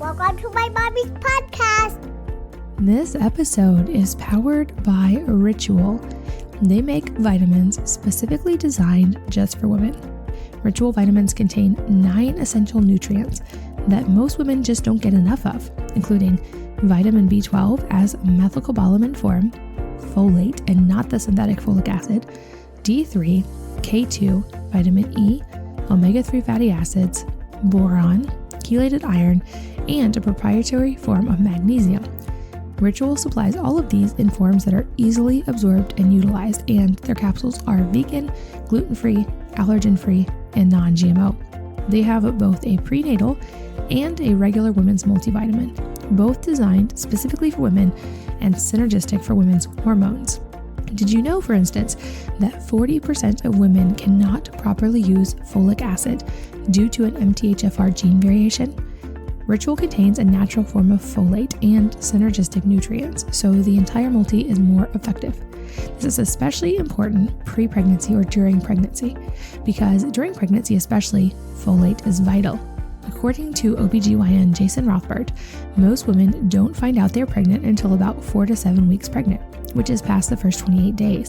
Welcome to my mommy's podcast. This episode is powered by Ritual. They make vitamins specifically designed just for women. Ritual vitamins contain 9 essential nutrients that most women just don't get enough of, including vitamin B12 as methylcobalamin form, folate and not the synthetic folic acid, D3, K2, vitamin E, omega-3 fatty acids, boron, chelated iron, and a proprietary form of magnesium. Ritual supplies all of these in forms that are easily absorbed and utilized, and their capsules are vegan, gluten-free, allergen-free, and non-GMO. They have both a prenatal and a regular women's multivitamin, both designed specifically for women and synergistic for women's hormones. Did you know, for instance, that 40% of women cannot properly use folic acid due to an MTHFR gene variation? Ritual contains a natural form of folate and synergistic nutrients, so the entire multi is more effective. This is especially important pre-pregnancy or during pregnancy, because during pregnancy especially, folate is vital. According to OBGYN Jason Rothbard, most women don't find out they're pregnant until about 4 to 7 weeks pregnant, which is past the first 28 days.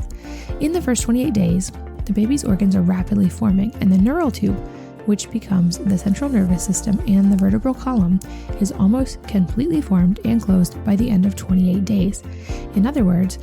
In the first 28 days, the baby's organs are rapidly forming, and the neural tube, which becomes the central nervous system and the vertebral column, is almost completely formed and closed by the end of 28 days. In other words,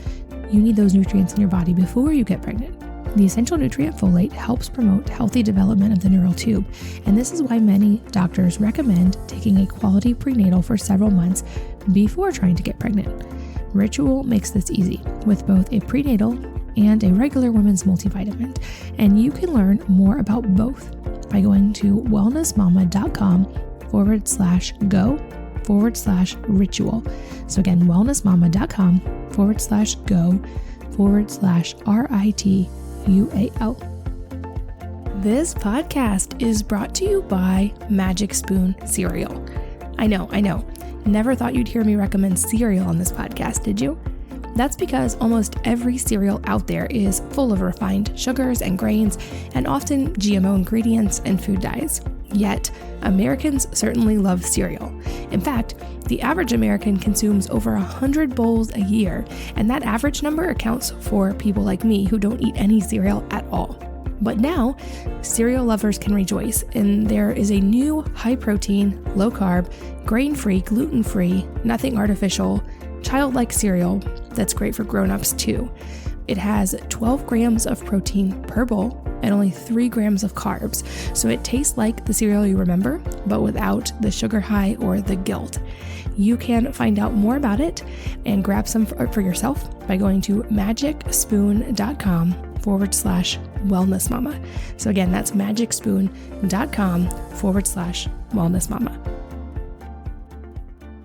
you need those nutrients in your body before you get pregnant. The essential nutrient folate helps promote healthy development of the neural tube, and this is why many doctors recommend taking a quality prenatal for several months before trying to get pregnant. Ritual makes this easy with both a prenatal and a regular women's multivitamin, and you can learn more about both by going to wellnessmama.com/go/ritual. So again, wellnessmama.com/go/RITUAL. This podcast is brought to you by Magic Spoon cereal. I know. Never thought you'd hear me recommend cereal on this podcast, did you? That's because almost every cereal out there is full of refined sugars and grains, and often GMO ingredients and food dyes. Yet, Americans certainly love cereal. In fact, the average American consumes over 100 bowls a year, and that average number accounts for people like me who don't eat any cereal at all. But now, cereal lovers can rejoice, and there is a new high-protein, low-carb, grain-free, gluten-free, nothing artificial, childlike cereal that's great for grown-ups too. It has 12 grams of protein per bowl and only 3 grams of carbs, so it tastes like the cereal you remember, but without the sugar high or the guilt. You can find out more about it and grab some for yourself by going to magicspoon.com/wellnessmama. So again, that's magicspoon.com/wellnessmama.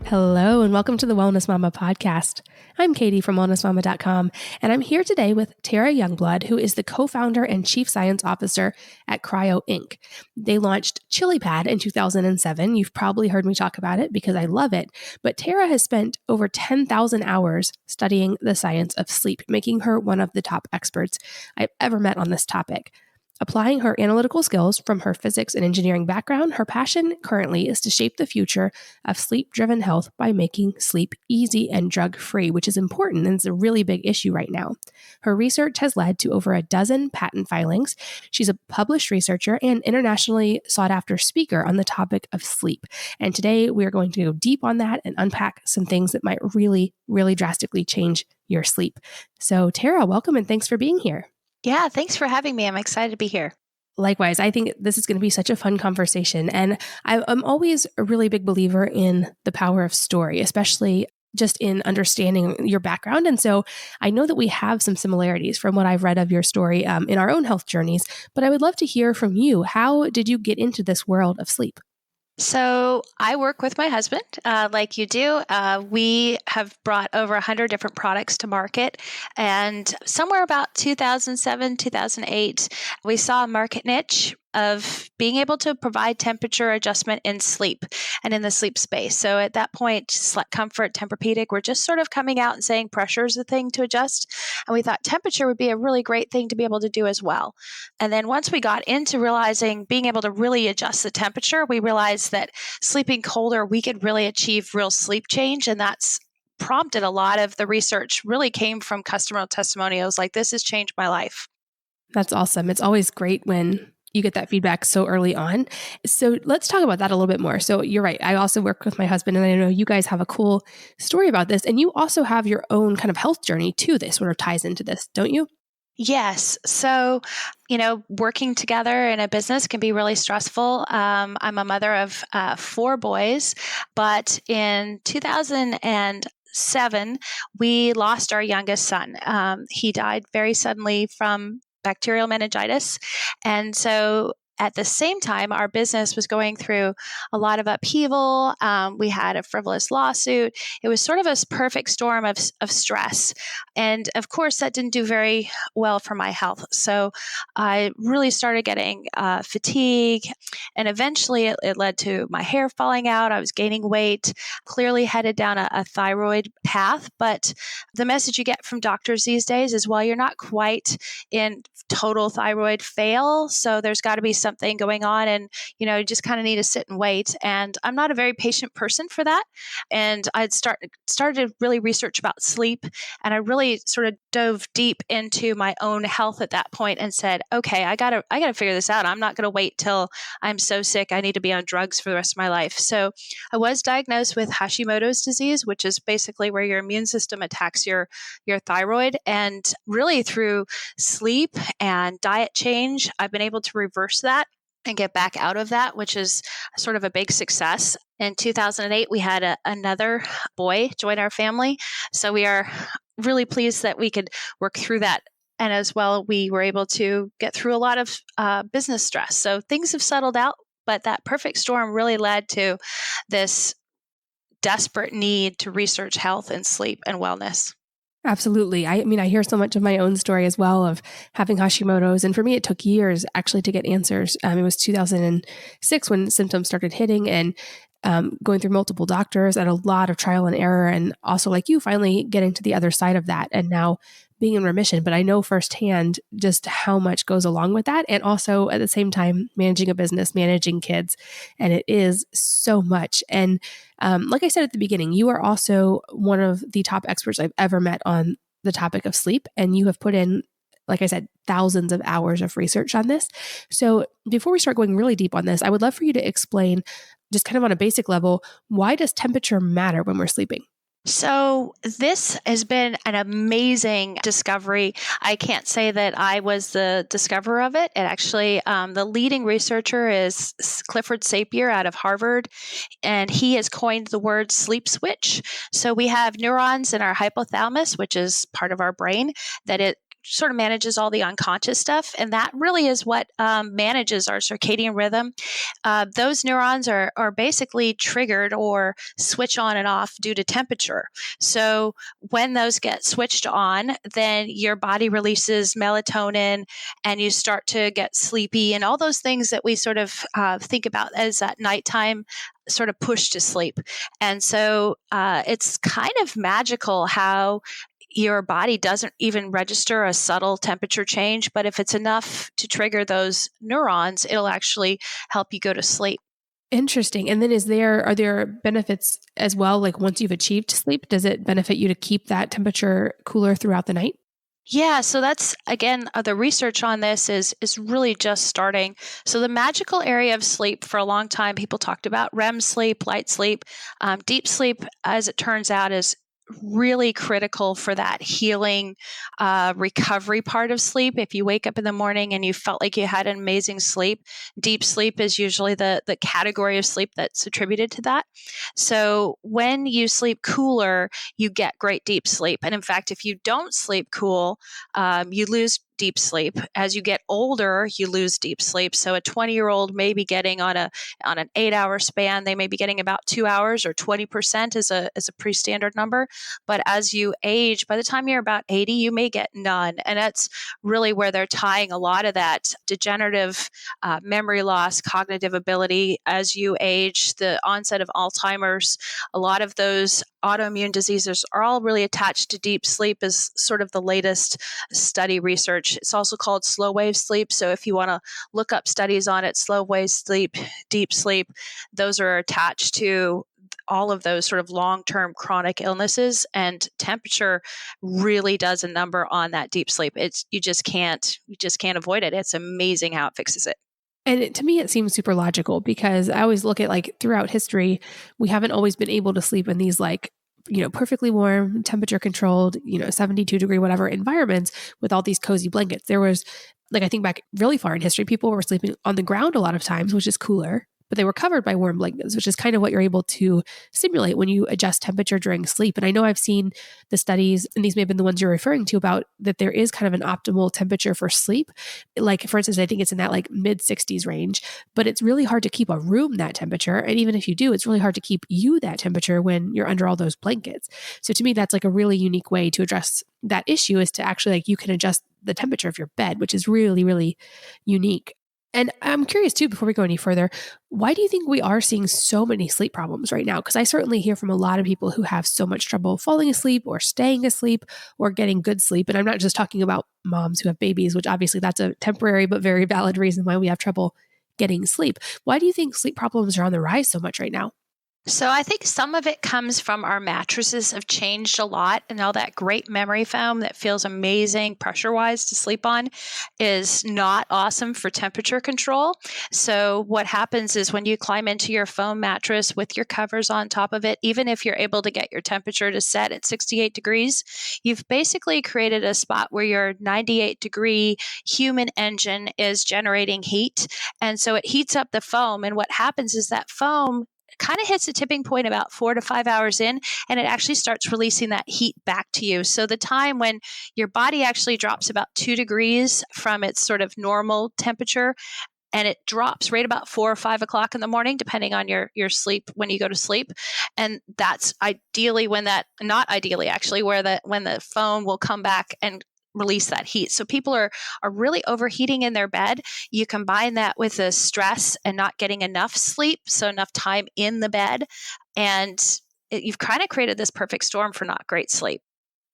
Hello, and welcome to the Wellness Mama podcast. I'm Katie from wellnessmama.com, and I'm here today with Tara Youngblood, who is the co-founder and chief science officer at Cryo Inc. They launched ChiliPad in 2007. You've probably heard me talk about it because I love it, but Tara has spent over 10,000 hours studying the science of sleep, making her one of the top experts I've ever met on this topic. Applying her analytical skills from her physics and engineering background, her passion currently is to shape the future of sleep-driven health by making sleep easy and drug-free, which is important and it's a really big issue right now. Her research has led to over a dozen patent filings. She's a published researcher and internationally sought-after speaker on the topic of sleep. And today we are going to go deep on that and unpack some things that might really, really drastically change your sleep. So Tara, welcome and thanks for being here. Yeah, thanks for having me. I'm excited to be here. Likewise, I think this is going to be such a fun conversation. And I'm always a really big believer in the power of story, especially just in understanding your background. And so I know that we have some similarities from what I've read of your story in our own health journeys, but I would love to hear from you. How did you get into this world of sleep? So I work with my husband, like you do. We have brought over 100 different products to market. And somewhere about 2007, 2008, we saw a market niche of being able to provide temperature adjustment in sleep and in the sleep space. So at that point, Comfort, Tempur-Pedic were just sort of coming out and saying pressure is the thing to adjust. And we thought temperature would be a really great thing to be able to do as well. And then once we got into realizing being able to really adjust the temperature, we realized that sleeping colder, we could really achieve real sleep change. And that's prompted a lot of the research really came from customer testimonials like, this has changed my life. That's awesome. It's always great when you get that feedback so early on. So let's talk about that a little bit more. So you're right. I also work with my husband, and I know you guys have a cool story about this. And you also have your own kind of health journey too. That sort of ties into this, don't you? Yes. So, working together in a business can be really stressful. I'm a mother of 4 boys, but in 2007, we lost our youngest son. He died very suddenly from bacterial meningitis. And so at the same time, our business was going through a lot of upheaval. We had a frivolous lawsuit. It was sort of a perfect storm of stress. And of course, that didn't do very well for my health. So I really started getting fatigue. And eventually, it led to my hair falling out. I was gaining weight, clearly headed down a thyroid path. But the message you get from doctors these days is, well, you're not quite in total thyroid fail. So there's got to be something going on. And, you just kind of need to sit and wait. And I'm not a very patient person for that. And I'd started to really research about sleep. And I really sort of dove deep into my own health at that point and said, okay, I gotta figure this out. I'm not going to wait till I'm so sick I need to be on drugs for the rest of my life. So I was diagnosed with Hashimoto's disease, which is basically where your immune system attacks your thyroid. And really through sleep and diet change, I've been able to reverse that and get back out of that, which is sort of a big success. In 2008, we had another boy join our family. So we are really pleased that we could work through that. And as well, we were able to get through a lot of business stress. So things have settled out, but that perfect storm really led to this desperate need to research health and sleep and wellness. Absolutely. I mean, I hear so much of my own story as well of having Hashimoto's. And for me, it took years actually to get answers. It was 2006 when symptoms started hitting, and going through multiple doctors and a lot of trial and error. And also, like you, finally getting to the other side of that and now being in remission. But I know firsthand just how much goes along with that. And also at the same time, managing a business, managing kids. And it is so much. And like I said at the beginning, you are also one of the top experts I've ever met on the topic of sleep. And you have put in, like I said, thousands of hours of research on this. So before we start going really deep on this, I would love for you to explain, just kind of on a basic level, why does temperature matter when we're sleeping? So this has been an amazing discovery. I can't say that I was the discoverer of it. And actually, the leading researcher is Clifford Sapir out of Harvard, and he has coined the word sleep switch. So we have neurons in our hypothalamus, which is part of our brain, that it sort of manages all the unconscious stuff. And that really is what manages our circadian rhythm. Those neurons are basically triggered or switch on and off due to temperature. So when those get switched on, then your body releases melatonin and you start to get sleepy and all those things that we sort of think about as that nighttime sort of push to sleep. And so it's kind of magical how your body doesn't even register a subtle temperature change, but if it's enough to trigger those neurons, it'll actually help you go to sleep. Interesting. And then are there benefits as well? Like once you've achieved sleep, does it benefit you to keep that temperature cooler throughout the night? Yeah, so that's again, the research on this is really just starting. So the magical area of sleep for a long time, people talked about REM sleep, light sleep, deep sleep. As it turns out, is really critical for that healing recovery part of sleep. If you wake up in the morning and you felt like you had an amazing sleep, deep sleep is usually the category of sleep that's attributed to that. So when you sleep cooler, you get great deep sleep. And in fact, if you don't sleep cool, you lose deep sleep. As you get older, you lose deep sleep. So a 20-year-old may be getting on an 8-hour span, they may be getting about 2 hours, or 20% is a pretty standard number. But as you age, by the time you're about 80, you may get none. And that's really where they're tying a lot of that degenerative memory loss, cognitive ability as you age, the onset of Alzheimer's. A lot of those autoimmune diseases are all really attached to deep sleep as sort of the latest study research. It's also called slow wave sleep. So if you want to look up studies on it, slow wave sleep, deep sleep, those are attached to all of those sort of long-term chronic illnesses, and temperature really does a number on that deep sleep. It's you just can't avoid it. It's amazing how it fixes it. And to me, it seems super logical because I always look at like throughout history, we haven't always been able to sleep in these perfectly warm, temperature controlled, 72-degree, whatever environments with all these cozy blankets. There was, I think back really far in history, people were sleeping on the ground a lot of times, which is cooler, but they were covered by warm blankets, which is kind of what you're able to simulate when you adjust temperature during sleep. And I know I've seen the studies, and these may have been the ones you're referring to, about that there is kind of an optimal temperature for sleep. Like, for instance, I think it's in that mid 60s range, but it's really hard to keep a room that temperature. And even if you do, it's really hard to keep you that temperature when you're under all those blankets. So to me, that's a really unique way to address that issue, is to actually you can adjust the temperature of your bed, which is really, really unique. And I'm curious too, before we go any further, why do you think we are seeing so many sleep problems right now? Because I certainly hear from a lot of people who have so much trouble falling asleep or staying asleep or getting good sleep. And I'm not just talking about moms who have babies, which obviously that's a temporary but very valid reason why we have trouble getting sleep. Why do you think sleep problems are on the rise so much right now? So I think some of it comes from our mattresses have changed a lot, and all that great memory foam that feels amazing pressure-wise to sleep on is not awesome for temperature control. So what happens is when you climb into your foam mattress with your covers on top of it, even if you're able to get your temperature to set at 68 degrees, you've basically created a spot where your 98-degree human engine is generating heat. And so it heats up the foam, and what happens is that foam kind of hits a tipping point about 4 to 5 hours in, and it actually starts releasing that heat back to you. So the time when your body actually drops about 2 degrees from its sort of normal temperature, and it drops right about 4 or 5 o'clock in the morning, depending on your sleep when you go to sleep. And that's ideally not ideally actually, when the foam will come back and release that heat. So people are really overheating in their bed. You combine that with the stress and not getting enough sleep, so enough time in the bed, and you've kind of created this perfect storm for not great sleep.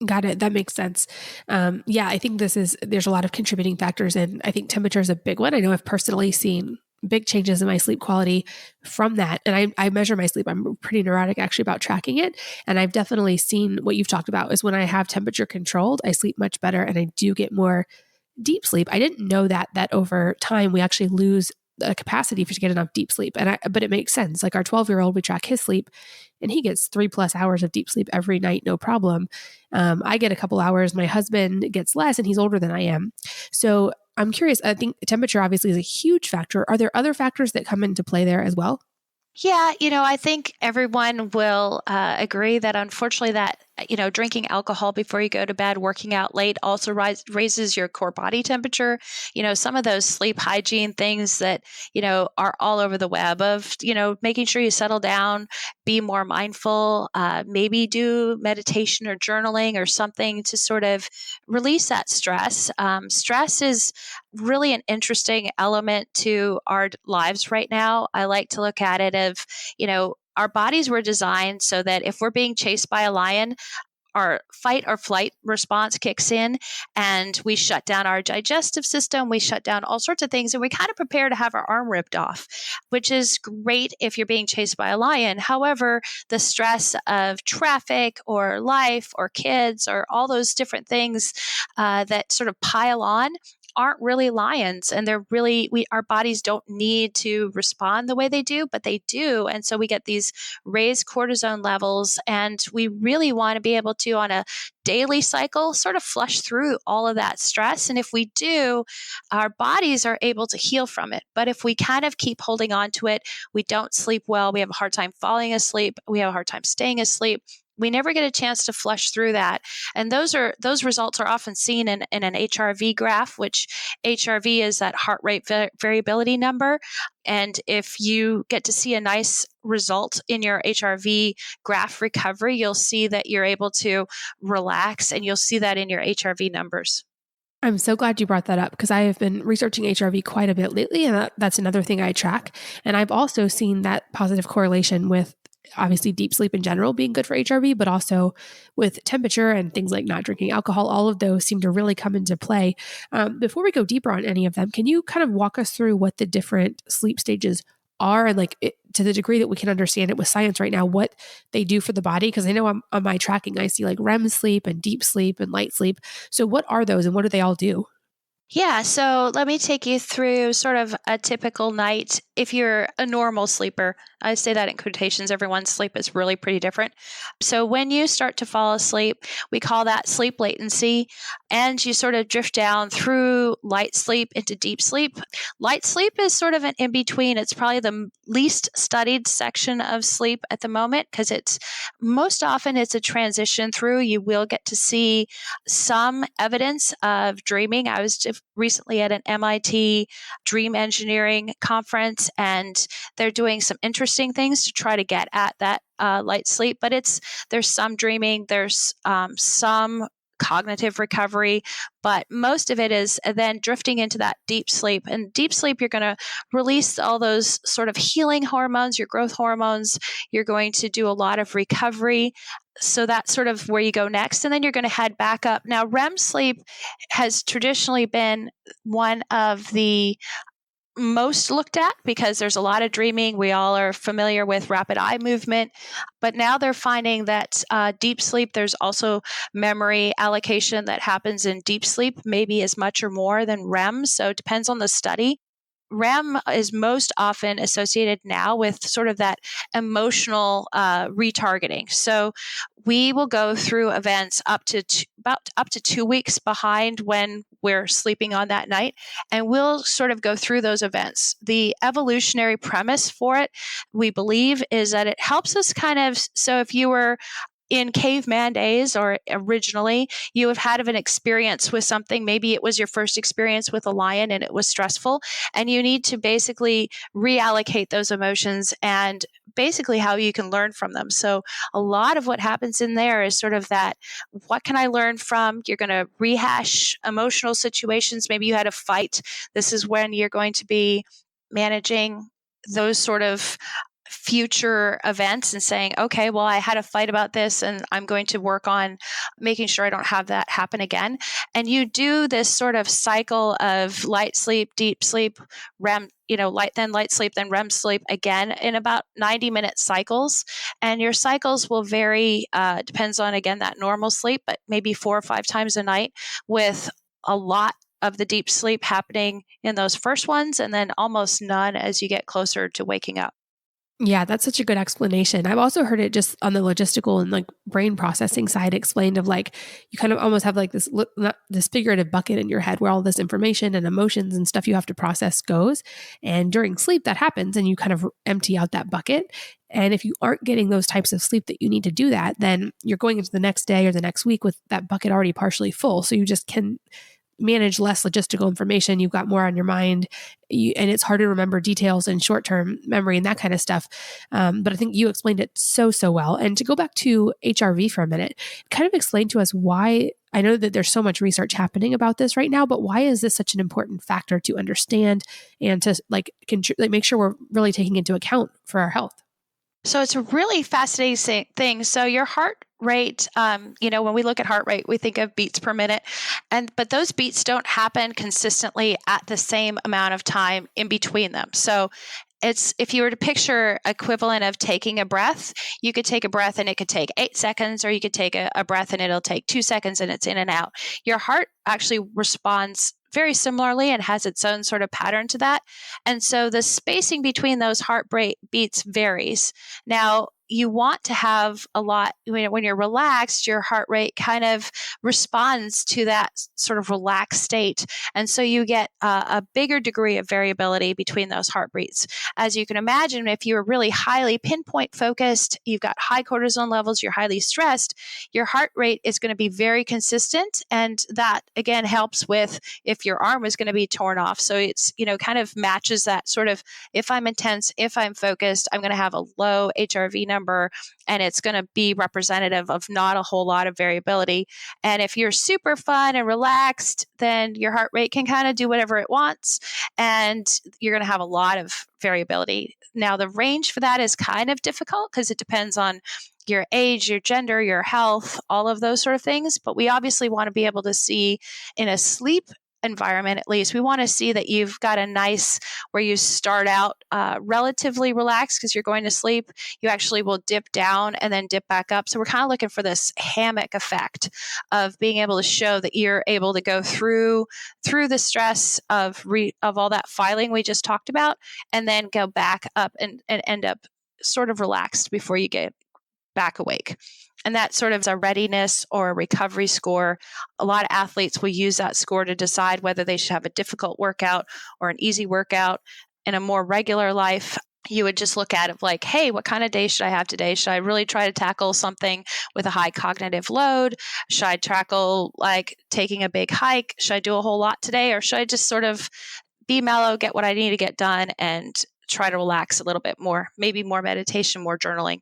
Got it. That makes sense. Yeah, I think there's a lot of contributing factors, and I think temperature is a big one. I know I've personally seen big changes in my sleep quality from that. And I measure my sleep. I'm pretty neurotic actually about tracking it. And I've definitely seen what you've talked about is when I have temperature controlled, I sleep much better and I do get more deep sleep. I didn't know that over time we actually lose the capacity to get enough deep sleep. But it makes sense. Like our 12-year-old, we track his sleep and he gets 3+ hours of deep sleep every night, no problem. I get a couple hours. My husband gets less and he's older than I am. So I'm curious. I think temperature obviously is a huge factor. Are there other factors that come into play there as well? Yeah, I think everyone will agree that unfortunately that, drinking alcohol before you go to bed, working out late also raises your core body temperature. Some of those sleep hygiene things that, are all over the web of, making sure you settle down, be more mindful, maybe do meditation or journaling or something to sort of release that stress. Stress is really an interesting element to our lives right now. I like to look at it of, our bodies were designed so that if we're being chased by a lion, our fight or flight response kicks in and we shut down our digestive system, we shut down all sorts of things, and we kind of prepare to have our arm ripped off, which is great if you're being chased by a lion. However, the stress of traffic or life or kids or all those different things that sort of pile on aren't really lions, and our bodies don't need to respond the way they do, but they do. And so we get these raised cortisone levels, and we really want to be able to, on a daily cycle, sort of flush through all of that stress. And if we do, our bodies are able to heal from it. But if we kind of keep holding on to it, we don't sleep well, we have a hard time falling asleep, we have a hard time staying asleep, we never get a chance to flush through that. And those results are often seen in an HRV graph, which HRV is that heart rate variability number. And if you get to see a nice result in your HRV graph recovery, you'll see that you're able to relax, and you'll see that in your HRV numbers. I'm so glad you brought that up because I have been researching HRV quite a bit lately, and that's another thing I track. And I've also seen that positive correlation with obviously deep sleep in general being good for HRV, but also with temperature and things like not drinking alcohol. All of those seem to really come into play. Before we go deeper on any of them, can you kind of walk us through what the different sleep stages are, and to the degree that we can understand it with science right now, what they do for the body? Because I know on my tracking, I see like REM sleep and deep sleep and light sleep. So what are those and what do they all do? Yeah, so let me take you through sort of a typical night. If you're a normal sleeper, I say that in quotations, everyone's sleep is really pretty different. So when you start to fall asleep, we call that sleep latency, and you sort of drift down through light sleep into deep sleep. Light sleep is sort of an in between. It's probably the least studied section of sleep at the moment because it's most often it's a transition through. You will get to see some evidence of dreaming. I was recently at an MIT dream engineering conference, and they're doing some interesting things to try to get at that light sleep. But there's some dreaming, there's some cognitive recovery, but most of it is then drifting into that deep sleep. And deep sleep, you're going to release all those sort of healing hormones, your growth hormones. You're going to do a lot of recovery. So that's sort of where you go next. And then you're going to head back up. Now, REM sleep has traditionally been one of the most looked at because there's a lot of dreaming. We all are familiar with rapid eye movement, but now they're finding that deep sleep, there's also memory allocation that happens in deep sleep, maybe as much or more than REM. So it depends on the study. REM is most often associated now with sort of that emotional retargeting. So we will go through events up to about up to 2 weeks behind when we're sleeping on that night, and we'll sort of go through those events. The evolutionary premise for it, we believe, is that it helps us kind of, so if you were in caveman days or originally, you have had an experience with something. Maybe it was your first experience with a lion and it was stressful, and you need to basically reallocate those emotions and basically how you can learn from them. So a lot of what happens in there is sort of that, what can I learn from? You're going to rehash emotional situations. Maybe you had a fight. This is when you're going to be managing those sort of future events and saying, okay, well, I had a fight about this and I'm going to work on making sure I don't have that happen again. And you do this sort of cycle of light sleep, deep sleep, REM, light sleep, then REM sleep again in about 90-minute cycles. And your cycles will vary, depends on, again, that normal sleep, but maybe 4 or 5 times a night, with a lot of the deep sleep happening in those first ones and then almost none as you get closer to waking up. Yeah, that's such a good explanation. I've also heard it just on the logistical and like brain processing side explained of like, you kind of almost have like this figurative bucket in your head where all this information and emotions and stuff you have to process goes. And during sleep that happens and you kind of empty out that bucket. And if you aren't getting those types of sleep that you need to do that, then you're going into the next day or the next week with that bucket already partially full. So you just can manage less logistical information. You've got more on your mind, and it's hard to remember details and short-term memory and that kind of stuff. But I think you explained it so well. And to go back to HRV for a minute, kind of explain to us why. I know that there's so much research happening about this right now, but why is this such an important factor to understand and to make sure we're really taking into account for our health? So it's a really fascinating thing. So your heart rate, when we look at heart rate, we think of beats per minute, but those beats don't happen consistently at the same amount of time in between them. So it's, if you were to picture equivalent of taking a breath, you could take a breath and it could take 8 seconds, or you could take a breath and it'll take 2 seconds and it's in and out. Your heart actually responds very similarly and has its own sort of pattern to that. And so the spacing between those heart beats varies. Now, you want to have a lot, when you're relaxed, your heart rate kind of responds to that sort of relaxed state. And so you get a bigger degree of variability between those heartbeats. As you can imagine, if you're really highly pinpoint focused, you've got high cortisol levels, you're highly stressed, your heart rate is going to be very consistent. And that, again, helps with if your arm is going to be torn off. So it's, kind of matches that sort of, if I'm intense, if I'm focused, I'm going to have a low HRV number, and it's going to be representative of not a whole lot of variability. And if you're super fun and relaxed, then your heart rate can kind of do whatever it wants, and you're going to have a lot of variability. Now, the range for that is kind of difficult because it depends on your age, your gender, your health, all of those sort of things. But we obviously want to be able to see in a sleep environment, at least, we want to see that you've got a nice, where you start out relatively relaxed because you're going to sleep. You actually will dip down and then dip back up. So we're kind of looking for this hammock effect of being able to show that you're able to go through the stress of all that filing we just talked about, and then go back up and end up sort of relaxed before you get back awake. And that sort of is a readiness or a recovery score. A lot of athletes will use that score to decide whether they should have a difficult workout or an easy workout. In a more regular life, you would just look at it like, hey, what kind of day should I have today? Should I really try to tackle something with a high cognitive load? Should I tackle like taking a big hike? Should I do a whole lot today? Or should I just sort of be mellow, get what I need to get done, and try to relax a little bit more? Maybe more meditation, more journaling.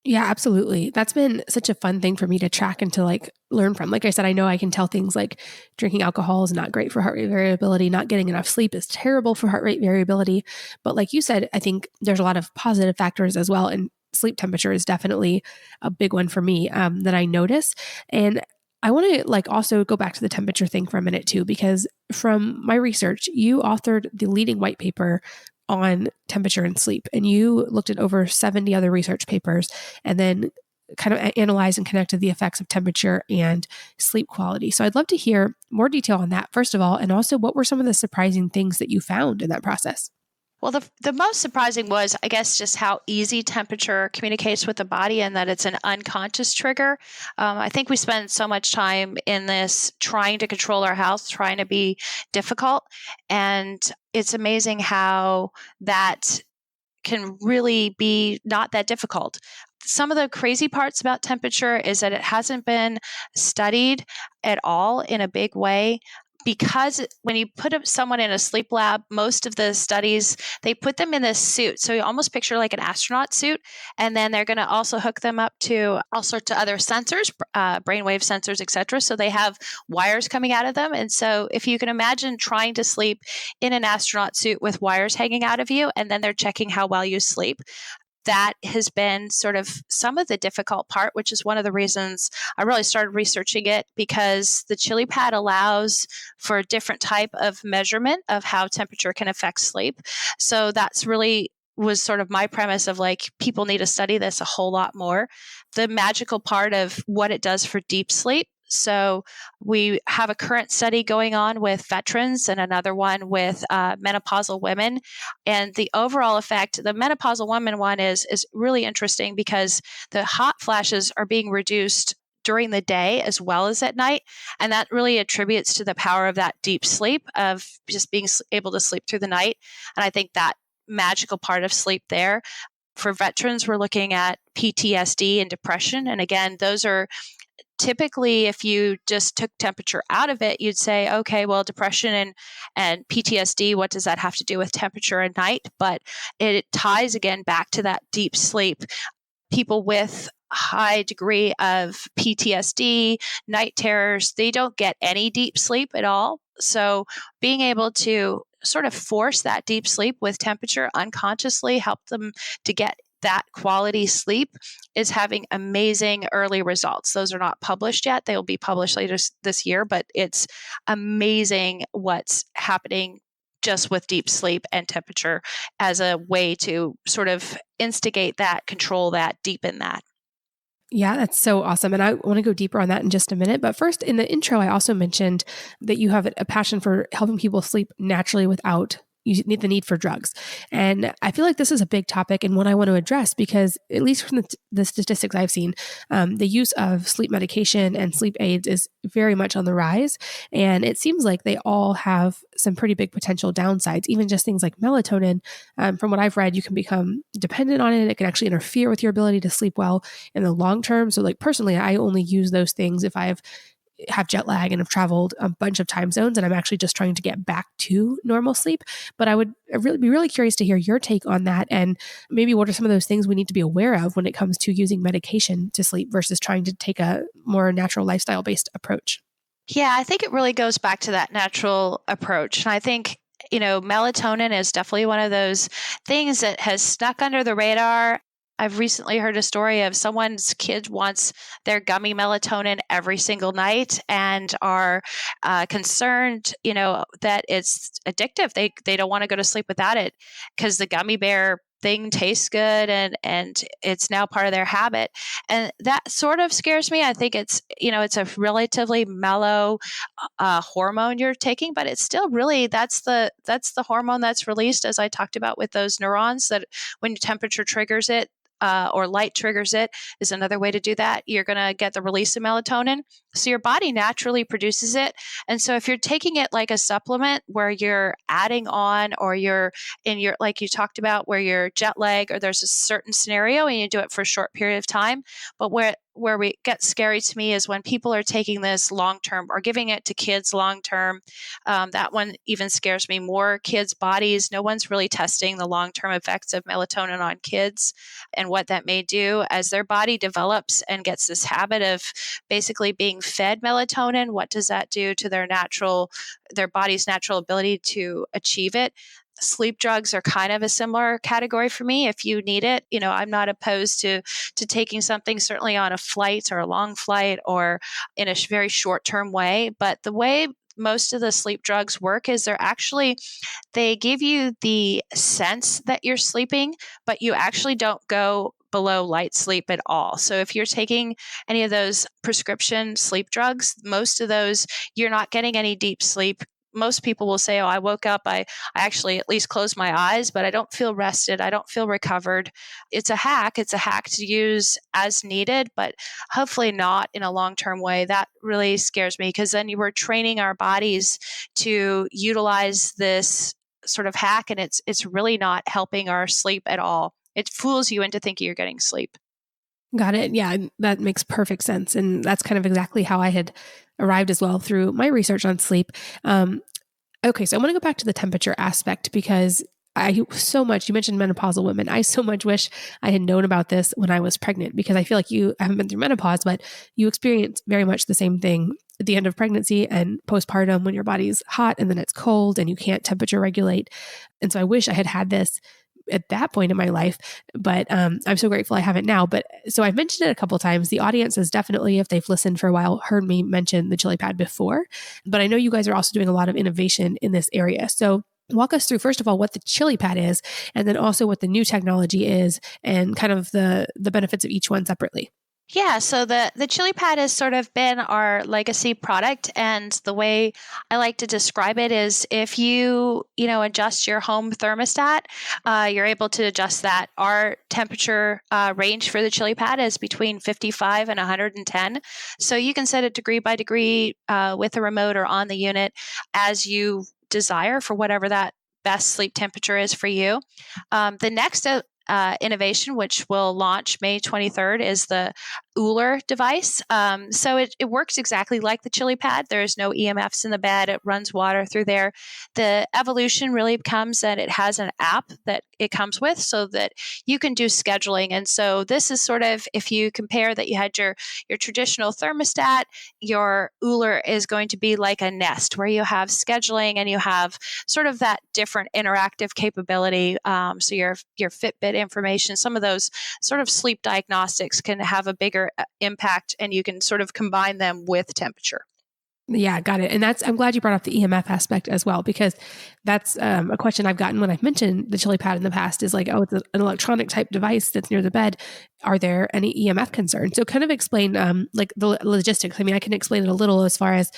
Yeah, absolutely. That's been such a fun thing for me to track and to like learn from. Like I said, I know I can tell things like drinking alcohol is not great for heart rate variability. Not getting enough sleep is terrible for heart rate variability. But like you said, I think there's a lot of positive factors as well. And sleep temperature is definitely a big one for me that I notice. And I want to like also go back to the temperature thing for a minute too, because from my research, you authored the leading white paper on temperature and sleep. And you looked at over 70 other research papers and then kind of analyzed and connected the effects of temperature and sleep quality. So I'd love to hear more detail on that, first of all, and also what were some of the surprising things that you found in that process? Well, the most surprising was, I guess, just how easy temperature communicates with the body and that it's an unconscious trigger. I think we spend so much time in this trying to control our health, trying to be difficult. And it's amazing how that can really be not that difficult. Some of the crazy parts about temperature is that it hasn't been studied at all in a big way. Because when you put someone in a sleep lab, most of the studies, they put them in this suit. So you almost picture like an astronaut suit. And then they're going to also hook them up to all sorts of other sensors, brainwave sensors, et cetera. So they have wires coming out of them. And so if you can imagine trying to sleep in an astronaut suit with wires hanging out of you, and then they're checking how well you sleep, that has been sort of some of the difficult part, which is one of the reasons I really started researching it, because the ChiliPad allows for a different type of measurement of how temperature can affect sleep. So that's really was sort of my premise of like, people need to study this a whole lot more. The magical part of what it does for deep sleep. So we have a current study going on with veterans and another one with menopausal women. And the overall effect, the menopausal woman one is really interesting because the hot flashes are being reduced during the day as well as at night. And that really attributes to the power of that deep sleep, of just being able to sleep through the night. And I think that magical part of sleep there. For veterans, we're looking at PTSD and depression. And again, those are typically, if you just took temperature out of it, you'd say, okay, well, depression and PTSD, what does that have to do with temperature at night? But it ties again back to that deep sleep. People with high degree of PTSD, night terrors, they don't get any deep sleep at all. So being able to sort of force that deep sleep with temperature unconsciously, help them to get that quality sleep, is having amazing early results. Those are not published yet. They will be published later this year, but it's amazing what's happening just with deep sleep and temperature as a way to sort of instigate that, control that, deepen that. Yeah, that's so awesome. And I want to go deeper on that in just a minute. But first, in the intro, I also mentioned that you have a passion for helping people sleep naturally without the need for drugs. And I feel like this is a big topic and one I want to address because, at least from the statistics I've seen, the use of sleep medication and sleep aids is very much on the rise. And it seems like they all have some pretty big potential downsides. Even just things like melatonin, from what I've read, you can become dependent on it. It can actually interfere with your ability to sleep well in the long term. So like personally, I only use those things if I have jet lag and have traveled a bunch of time zones and I'm actually just trying to get back to normal sleep. But I would be really curious to hear your take on that, and maybe what are some of those things we need to be aware of when it comes to using medication to sleep versus trying to take a more natural lifestyle based approach. Yeah, I think it really goes back to that natural approach. And I think, melatonin is definitely one of those things that has snuck under the radar. I've recently heard a story of someone's kid wants their gummy melatonin every single night and are concerned, that it's addictive. They don't want to go to sleep without it because the gummy bear thing tastes good and it's now part of their habit. And that sort of scares me. I think it's a relatively mellow hormone you're taking, but it's still really that's the hormone that's released, as I talked about with those neurons, that when temperature triggers it, or light triggers it is another way to do that. You're going to get the release of melatonin. So your body naturally produces it. And so if you're taking it like a supplement where you're adding on, or you're like you talked about, where you're jet lag, or there's a certain scenario and you do it for a short period of time. But where we get scary to me is when people are taking this long term or giving it to kids long term. That one even scares me more. Kids' bodies, no one's really testing the long term effects of melatonin on kids and what that may do as their body develops and gets this habit of basically being fed melatonin. What does that do to their body's natural ability to achieve it? Sleep drugs are kind of a similar category for me. If you need it, I'm not opposed to taking something, certainly on a flight or a long flight or in a very short-term way. But the way most of the sleep drugs work is they give you the sense that you're sleeping, but you actually don't go below light sleep at all. So if you're taking any of those prescription sleep drugs, most of those, you're not getting any deep sleep. Most people will say, I woke up, I actually at least closed my eyes, but I don't feel rested. I don't feel recovered. It's a hack. It's a hack to use as needed, but hopefully not in a long-term way. That really scares me, because then you were training our bodies to utilize this sort of hack, and it's really not helping our sleep at all. It fools you into thinking you're getting sleep. Got it. Yeah, that makes perfect sense. And that's kind of exactly how I had arrived as well through my research on sleep. Okay, so I want to go back to the temperature aspect, because you mentioned menopausal women. I so much wish I had known about this when I was pregnant, because I feel like you haven't been through menopause, but you experience very much the same thing at the end of pregnancy and postpartum, when your body's hot and then it's cold and you can't temperature regulate. And so I wish I had had this at that point in my life, but I'm so grateful I have it now. But so I've mentioned it a couple of times. The audience has definitely, if they've listened for a while, heard me mention the ChiliPad before, but I know you guys are also doing a lot of innovation in this area. So walk us through, first of all, what the ChiliPad is, and then also what the new technology is, and kind of the benefits of each one separately. Yeah, so the ChiliPad has sort of been our legacy product, and the way I like to describe it is if you adjust your home thermostat, you're able to adjust that. Our temperature range for the ChiliPad is between 55 and 110, so you can set it degree by degree with a remote or on the unit as you desire for whatever that best sleep temperature is for you. The next innovation, which will launch May 23rd, is the Uller device. So it works exactly like the ChiliPad. There's no EMFs in the bed. It runs water through there. The evolution really comes that it has an app that it comes with, so that you can do scheduling. And so this is sort of, if you compare that you had your traditional thermostat, your Uller is going to be like a Nest, where you have scheduling and you have sort of that different interactive capability. So your Fitbit information, some of those sort of sleep diagnostics can have a bigger impact, and you can sort of combine them with temperature. Yeah, got it. And I'm glad you brought up the EMF aspect as well, because that's a question I've gotten when I've mentioned the ChiliPad in the past, is like, oh, it's an electronic type device that's near the bed. Are there any EMF concerns? So kind of explain like the logistics. I mean, I can explain it a little as far as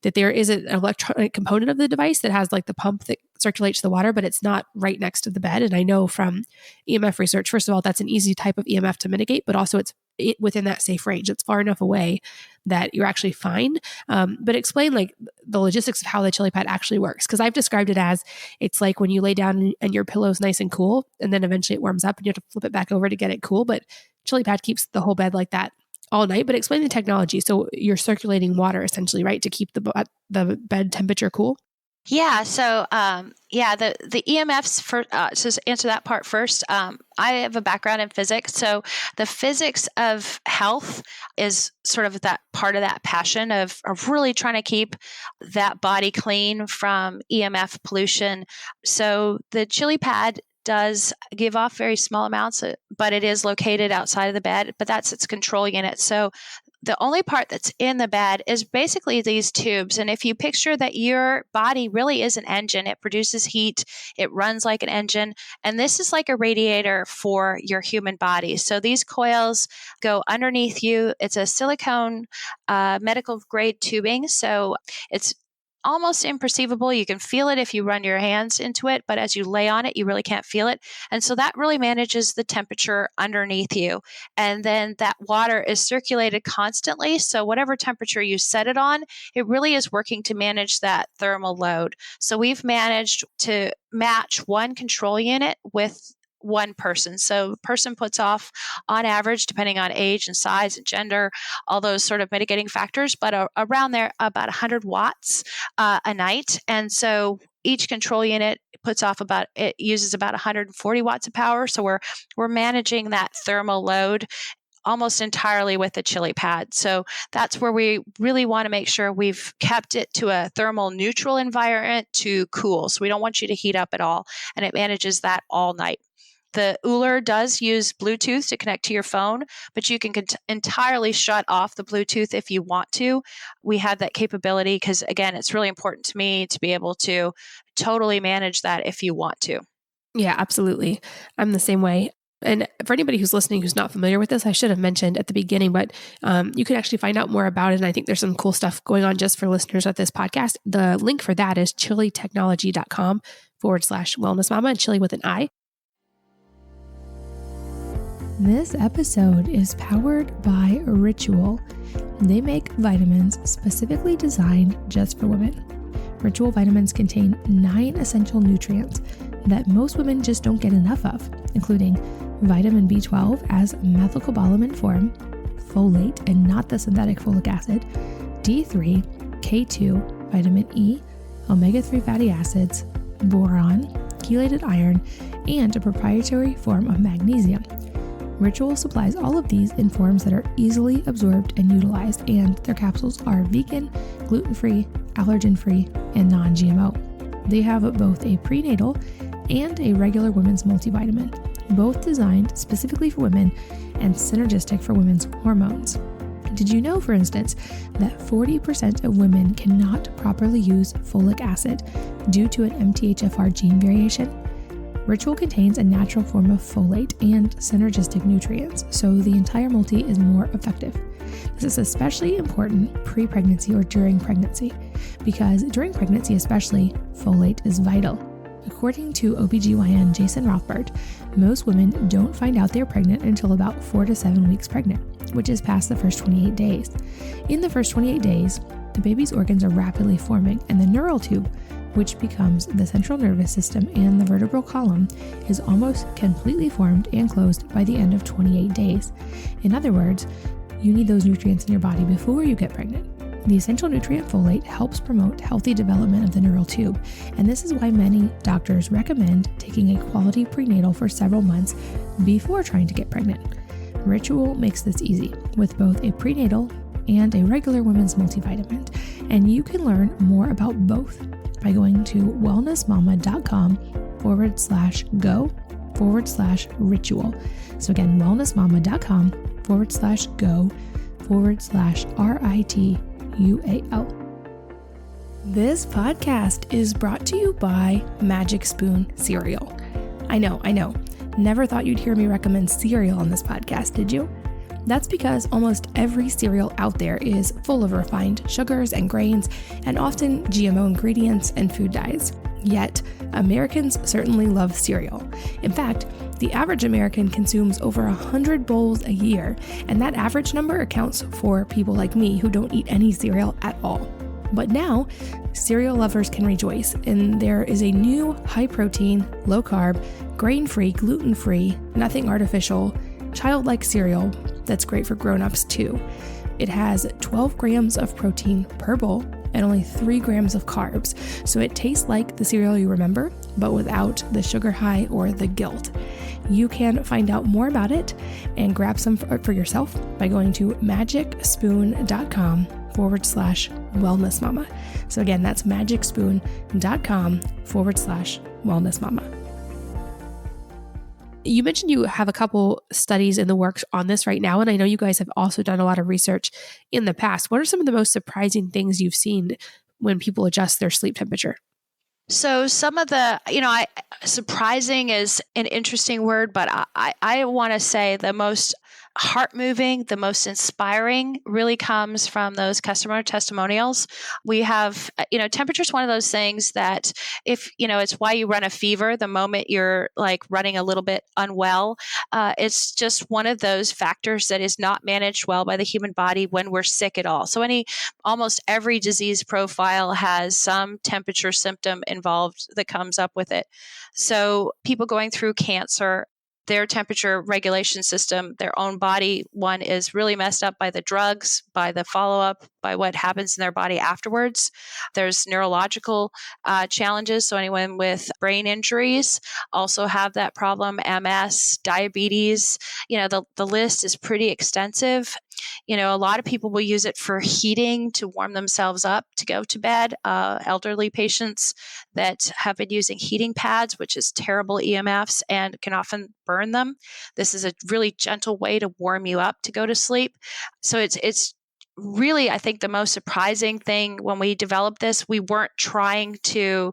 that there is an electronic component of the device that has like the pump that circulates the water, but it's not right next to the bed. And I know from EMF research, first of all, that's an easy type of EMF to mitigate, but also it's within that safe range. It's far enough away that you're actually fine. But explain like the logistics of how the ChiliPad actually works. Because I've described it as it's like when you lay down and your pillow's nice and cool, and then eventually it warms up and you have to flip it back over to get it cool. But ChiliPad keeps the whole bed like that all night. But explain the technology. So you're circulating water essentially, right, to keep the bed temperature cool. Yeah. So, the EMFs for to answer that part first. I have a background in physics, so the physics of health is sort of that part of that passion of really trying to keep that body clean from EMF pollution. So the ChiliPad does give off very small amounts, but it is located outside of the bed. But that's its control unit. So the only part that's in the bed is basically these tubes. And if you picture that your body really is an engine, it produces heat, it runs like an engine. And this is like a radiator for your human body. So these coils go underneath you. It's a silicone medical grade tubing. So it's almost imperceivable. You can feel it if you run your hands into it, but as you lay on it, you really can't feel it. And so that really manages the temperature underneath you. And then that water is circulated constantly. So whatever temperature you set it on, it really is working to manage that thermal load. So we've managed to match one control unit with one person. So person puts off on average, depending on age and size and gender, all those sort of mitigating factors, but around there, about 100 watts a night. And so each control unit it uses about 140 watts of power. So we're managing that thermal load almost entirely with the ChiliPad. So that's where we really want to make sure we've kept it to a thermal neutral environment to cool. So we don't want you to heat up at all. And it manages that all night. The Uller does use Bluetooth to connect to your phone, but you can entirely shut off the Bluetooth if you want to. We have that capability because, again, it's really important to me to be able to totally manage that if you want to. Yeah, absolutely. I'm the same way. And for anybody who's listening who's not familiar with this, I should have mentioned at the beginning, but you can actually find out more about it. And I think there's some cool stuff going on just for listeners of this podcast. The link for that is chilitechnology.com/wellness mama, and chili with an I. This episode is powered by Ritual. They make vitamins specifically designed just for women. Ritual vitamins contain 9 essential nutrients that most women just don't get enough of, including vitamin B12 as methylcobalamin form, folate and not the synthetic folic acid, D3, K2, vitamin E, omega-3 fatty acids, boron, chelated iron, and a proprietary form of magnesium. Ritual supplies all of these in forms that are easily absorbed and utilized, and their capsules are vegan, gluten-free, allergen-free, and non-GMO. They have both a prenatal and a regular women's multivitamin, both designed specifically for women and synergistic for women's hormones. Did you know, for instance, that 40% of women cannot properly use folic acid due to an MTHFR gene variation? Ritual contains a natural form of folate and synergistic nutrients, so the entire multi is more effective. This is especially important pre-pregnancy or during pregnancy, because during pregnancy especially, folate is vital. According to OBGYN Jason Rothbard, most women don't find out they're pregnant until about 4 to 7 weeks pregnant, which is past the first 28 days. In the first 28 days, the baby's organs are rapidly forming, and the neural tube, which becomes the central nervous system and the vertebral column, is almost completely formed and closed by the end of 28 days. In other words, you need those nutrients in your body before you get pregnant. The essential nutrient folate helps promote healthy development of the neural tube, and this is why many doctors recommend taking a quality prenatal for several months before trying to get pregnant. Ritual makes this easy with both a prenatal and a regular women's multivitamin, and you can learn more about both by going to wellnessmama.com/go/ritual. So again, wellnessmama.com/go/RITUAL. This podcast is brought to you by Magic Spoon Cereal. I know. Never thought you'd hear me recommend cereal on this podcast, did you? That's because almost every cereal out there is full of refined sugars and grains, and often GMO ingredients and food dyes. Yet, Americans certainly love cereal. In fact, the average American consumes over 100 bowls a year, and that average number accounts for people like me who don't eat any cereal at all. But now, cereal lovers can rejoice, and there is a new high-protein, low-carb, grain-free, gluten-free, nothing artificial, childlike cereal that's great for grown-ups too. It has 12 grams of protein per bowl and only 3 grams of carbs, so it tastes like the cereal you remember, but without the sugar high or the guilt. You can find out more about it and grab some for yourself by going to magicspoon.com/wellnessmama. So again, that's magicspoon.com/wellnessmama. You mentioned you have a couple studies in the works on this right now, and I know you guys have also done a lot of research in the past. What are some of the most surprising things you've seen when people adjust their sleep temperature? So some of the, surprising is an interesting word, but I want to say the most heart moving, the most inspiring really comes from those customer testimonials. We have, temperature is one of those things that it's why you run a fever the moment you're like running a little bit unwell. It's just one of those factors that is not managed well by the human body when we're sick at all. So almost every disease profile has some temperature symptom involved that comes up with it. So people going through cancer, their temperature regulation system, their own body, one is really messed up by the drugs, by the follow-up, by what happens in their body afterwards. There's neurological challenges. So anyone with brain injuries also have that problem, MS, diabetes. The list is pretty extensive. A lot of people will use it for heating to warm themselves up to go to bed. Elderly patients that have been using heating pads, which is terrible EMFs and can often burn them. This is a really gentle way to warm you up to go to sleep. So it's really, I think, the most surprising thing when we developed this. We weren't trying to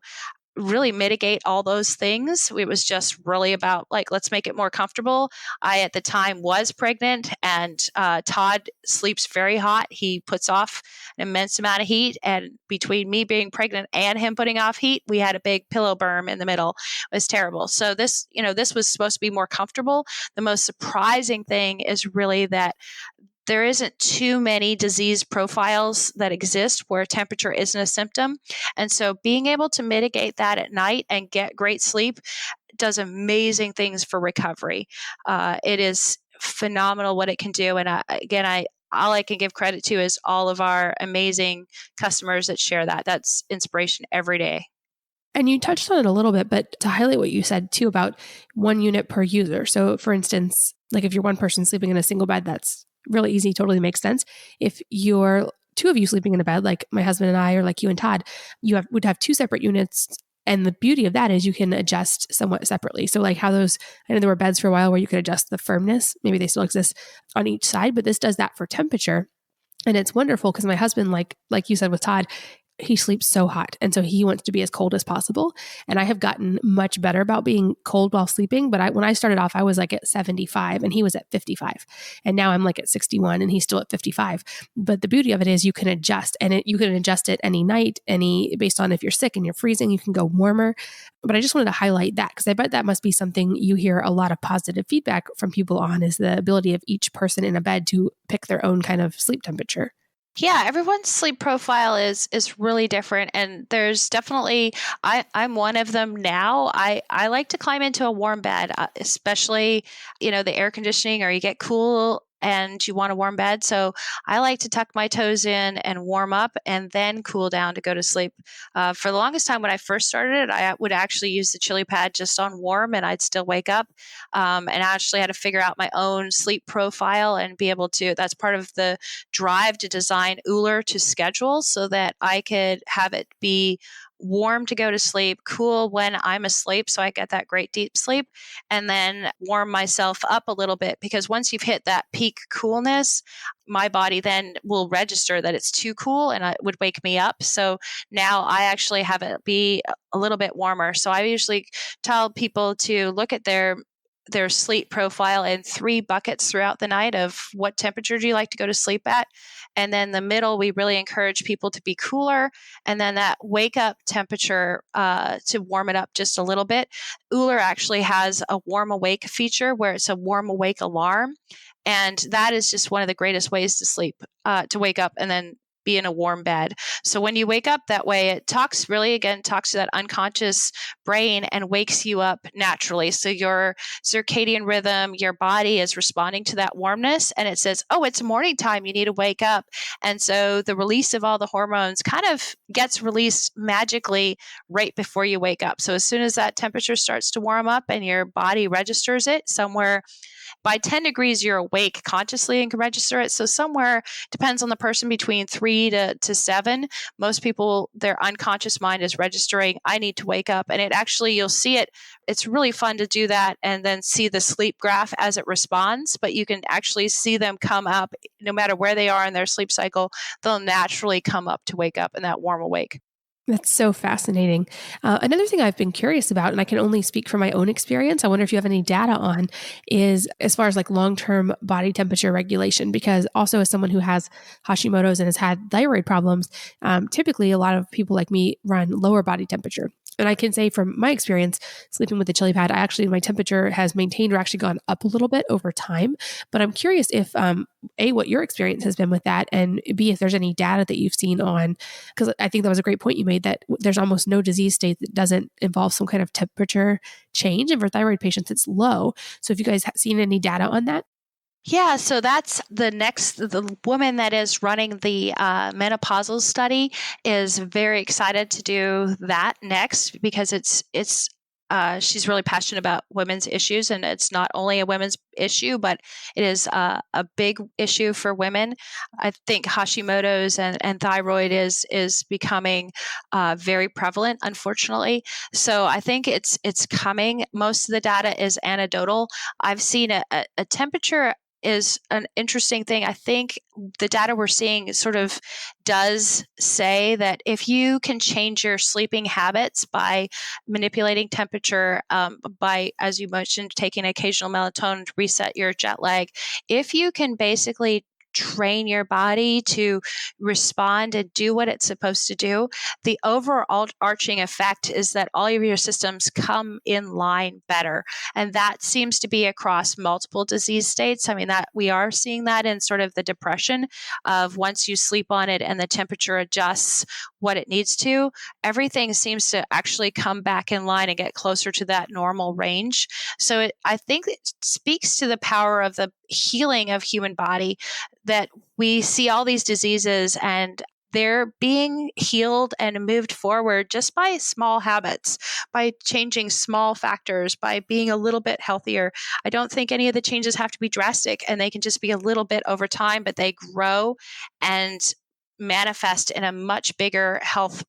really mitigate all those things. It was just really about let's make it more comfortable. I, at the time, was pregnant, and Todd sleeps very hot. He puts off an immense amount of heat. And between me being pregnant and him putting off heat, we had a big pillow berm in the middle. It was terrible. So this was supposed to be more comfortable. The most surprising thing is really that there isn't too many disease profiles that exist where temperature isn't a symptom. And so being able to mitigate that at night and get great sleep does amazing things for recovery. It is phenomenal what it can do. And all I can give credit to is all of our amazing customers that share that. That's inspiration every day. And you touched on it a little bit, but to highlight what you said too about 1 unit per user. So for instance, like if you're one person sleeping in a single bed, that's really easy, totally makes sense. If you're 2 of you sleeping in a bed, like my husband and I, or like you and Todd, would have 2 separate units. And the beauty of that is you can adjust somewhat separately. So like how I know there were beds for a while where you could adjust the firmness. Maybe they still exist on each side, but this does that for temperature. And it's wonderful because my husband, like you said with Todd, he sleeps so hot. And so he wants to be as cold as possible. And I have gotten much better about being cold while sleeping. But when I started off, I was like at 75 and he was at 55. And now I'm like at 61 and he's still at 55. But the beauty of it is you can adjust, and you can adjust it any night, based on if you're sick and you're freezing, you can go warmer. But I just wanted to highlight that because I bet that must be something you hear a lot of positive feedback from people on, is the ability of each person in a bed to pick their own kind of sleep temperature. Yeah, everyone's sleep profile is really different, and there's definitely I'm one of them now. I like to climb into a warm bed, especially the air conditioning, or you get cool and you want a warm bed. So I like to tuck my toes in and warm up and then cool down to go to sleep. For the longest time when I first started, I would actually use the ChiliPad just on warm, and I'd still wake up. And I actually had to figure out my own sleep profile and be able to. That's part of the drive to design Uller to schedule so that I could have it be warm to go to sleep, cool when I'm asleep so I get that great deep sleep, and then warm myself up a little bit, because once you've hit that peak coolness, my body then will register that it's too cool and it would wake me up. So now I actually have it be a little bit warmer. So I usually tell people to look at their their sleep profile in 3 buckets throughout the night of what temperature do you like to go to sleep at. And then the middle, we really encourage people to be cooler. And then that wake up temperature to warm it up just a little bit. Uller actually has a warm awake feature where it's a warm awake alarm. And that is just one of the greatest ways to sleep, to wake up and then be in a warm bed. So when you wake up that way, it talks to that unconscious brain and wakes you up naturally. So your circadian rhythm, your body is responding to that warmness, and it says, oh, it's morning time. You need to wake up. And so the release of all the hormones kind of gets released magically right before you wake up. So as soon as that temperature starts to warm up and your body registers it somewhere by 10 degrees, you're awake consciously and can register it. So somewhere, depends on the person, between 3 to 7. Most people, their unconscious mind is registering, I need to wake up. And it actually, you'll see it. It's really fun to do that and then see the sleep graph as it responds. But you can actually see them come up no matter where they are in their sleep cycle. They'll naturally come up to wake up in that warm awake. That's so fascinating. Another thing I've been curious about, and I can only speak from my own experience, I wonder if you have any data on, is as far as like long-term body temperature regulation, because also as someone who has Hashimoto's and has had thyroid problems, typically a lot of people like me run lower body temperature. And I can say from my experience sleeping with the ChiliPad, my temperature has maintained or actually gone up a little bit over time. But I'm curious if, A, what your experience has been with that, and B, if there's any data that you've seen on, because I think that was a great point you made, that there's almost no disease state that doesn't involve some kind of temperature change. And for thyroid patients, it's low. So if you guys have seen any data on that? Yeah, so that's the woman that is running the menopausal study is very excited to do that next, because she's really passionate about women's issues, and it's not only a women's issue, but it is a big issue for women. I think Hashimoto's and thyroid is becoming very prevalent, unfortunately. So I think it's coming. Most of the data is anecdotal. I've seen a temperature is an interesting thing. I think the data we're seeing sort of does say that if you can change your sleeping habits by manipulating temperature, by, as you mentioned, taking occasional melatonin to reset your jet lag, if you can basically train your body to respond and do what it's supposed to do, the overall arching effect is that all of your systems come in line better. And that seems to be across multiple disease states. I mean, that we are seeing that in sort of the depression of once you sleep on it and the temperature adjusts what it needs to, everything seems to actually come back in line and get closer to that normal range. So I think it speaks to the power of the healing of human body, that we see all these diseases and they're being healed and moved forward just by small habits, by changing small factors, by being a little bit healthier. I don't think any of the changes have to be drastic, and they can just be a little bit over time, but they grow and manifest in a much bigger health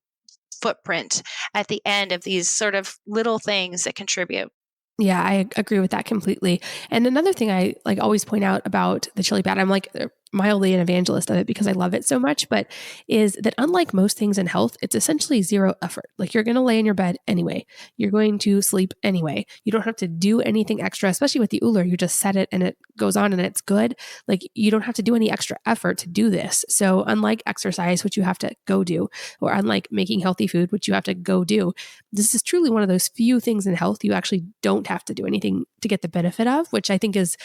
footprint at the end of these sort of little things that contribute. Yeah, I agree with that completely. And another thing I like always point out about the ChiliPad, I'm like mildly an evangelist of it because I love it so much, but is that unlike most things in health, it's essentially zero effort. Like you're going to lay in your bed anyway. You're going to sleep anyway. You don't have to do anything extra, especially with the Uller. You just set it and it goes on and it's good. Like you don't have to do any extra effort to do this. So unlike exercise, which you have to go do, or unlike making healthy food, which you have to go do, this is truly one of those few things in health you actually don't have to do anything to get the benefit of, which I think it's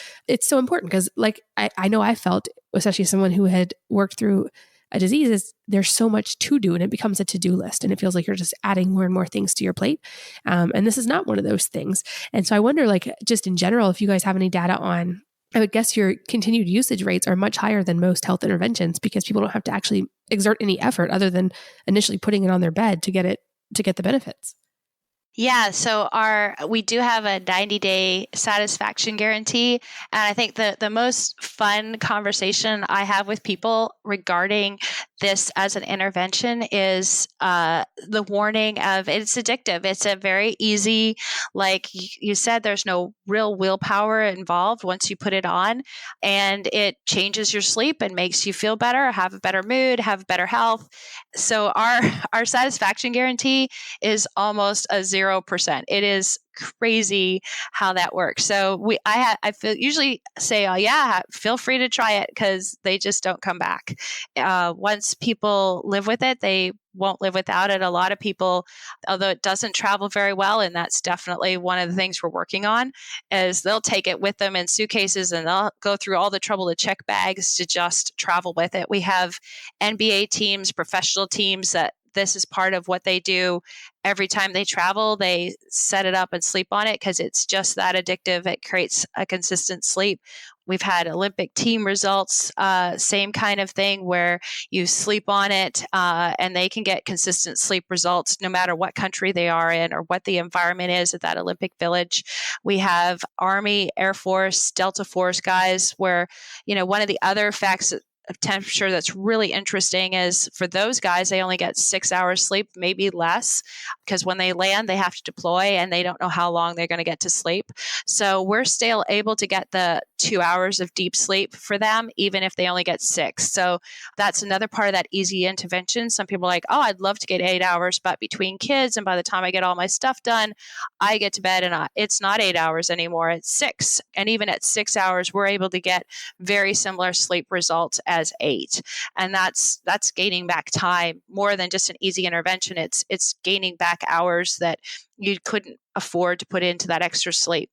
so important because like I know I felt, especially as someone who had worked through a disease, is there's so much to do and it becomes a to-do list and it feels like you're just adding more and more things to your plate. And this is not one of those things. And so I wonder, like, just in general, if you guys have any data on, I would guess your continued usage rates are much higher than most health interventions because people don't have to actually exert any effort other than initially putting it on their bed to get the benefits. Yeah, so we do have a 90-day satisfaction guarantee. And I think the most fun conversation I have with people regarding this as an intervention is the warning of it's addictive. It's a very easy, like you said, there's no real willpower involved once you put it on, and it changes your sleep and makes you feel better, have a better mood, have better health. So our satisfaction guarantee is almost a 0%. It is crazy how that works. So usually say, oh yeah, feel free to try it, because they just don't come back. Once people live with it, they won't live without it. A lot of people, although it doesn't travel very well, and that's definitely one of the things we're working on, is they'll take it with them in suitcases, and they'll go through all the trouble to check bags to just travel with it. We have NBA teams, professional teams, that this is part of what they do. Every time they travel, they set it up and sleep on it, because it's just that addictive. It creates a consistent sleep. We've had Olympic team results, same kind of thing, where you sleep on it, and they can get consistent sleep results no matter what country they are in or what the environment is at that Olympic village. We have Army, Air Force, Delta Force guys where, one of the other facts of temperature that's really interesting is for those guys, they only get 6 hours sleep, maybe less, because when they land, they have to deploy and they don't know how long they're going to get to sleep. So we're still able to get the 2 hours of deep sleep for them, even if they only get 6. So that's another part of that easy intervention. Some people are like, oh, I'd love to get 8 hours, but between kids and by the time I get all my stuff done, I get to bed and it's not 8 hours anymore, it's 6. And even at 6 hours, we're able to get very similar sleep results as 8. And that's gaining back time more than just an easy intervention. It's gaining back hours that you couldn't afford to put into that extra sleep.